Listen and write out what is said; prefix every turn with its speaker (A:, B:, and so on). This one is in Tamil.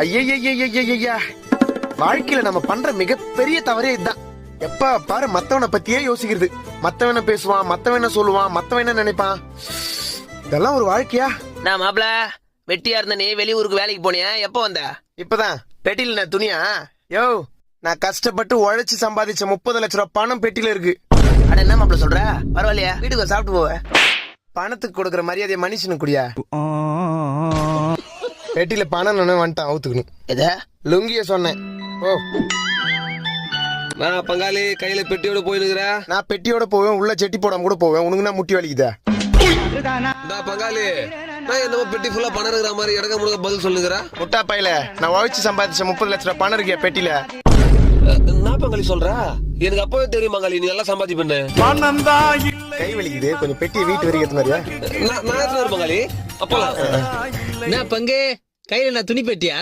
A: ஐயா, வாழ்க்கையில நம்ம பண்ற மிகப்பெரிய தவறே இதுதான். எப்ப பாரு மத்தவனை பத்தியே யோசிக்கிறது. மத்தவன பேசுவான், மத்தவன சொல்லுவான், மத்தவன நினைப்பான். இதெல்லாம் ஒரு வாழ்க்கையா?
B: நான் மாப்பிள வெட்டியா இருந்த நீ வெளியூருக்கு வேலைக்கு போனியா? எப்ப வந்த?
A: இப்பதான் பெட்டியில நான் துணியா? யோ, நான் கஷ்டப்பட்டு உழைச்சு சம்பாதிச்ச 30 லட்சம் ரூபாய் பணம் பெட்டியில இருக்கு.
B: அட என்ன மாப்பிள சொல்ற? பரவாயில்லையா, வீட்டுக்கு சாப்பிட்டு போவ.
A: பணத்துக்கு கொடுக்கற மரியாதையை மனுஷனுக்கு குடியா? பெட்டியில பணம் வந்துட்டான், அவுத்துக்கணும்.
B: எத
A: லுங்கிய சொன்னேன். ஓ,
C: நான் பங்காளி கையில பெட்டியோட போயிருக்கிற.
A: நான் பெட்டியோட போவேன், உள்ள செட்டி போடாம கூட போவேன். உனக்கு நான் முட்டி வலிக்குதா?
C: பங்காளி நான் என்னமோ பெட்டி ஃபுல்லா பணம் இருக்கிற மாதிரி இடக்க முழுக்க பதில் சொல்லுங்கிற.
A: முட்டா பையில, நான் உழைச்சு சம்பாதிச்ச 30 லட்சம் ரூபாய் பணம் இருக்கியா பெட்டியில?
C: நான் பங்காளி சொல்ற, எனக்கு அப்பவே தெரியும் பங்காளி நீ நல்லா சம்பாதி பண்ணு.
A: கை வலிக்குது, கொஞ்சம் பெட்டியை வீட்டு வரைக்கும் எடுத்து மாதிரியா?
C: நான் பங்காளி அப்பலாம்
D: என்ன பங்கு கையில நான் துணி பெட்டியா?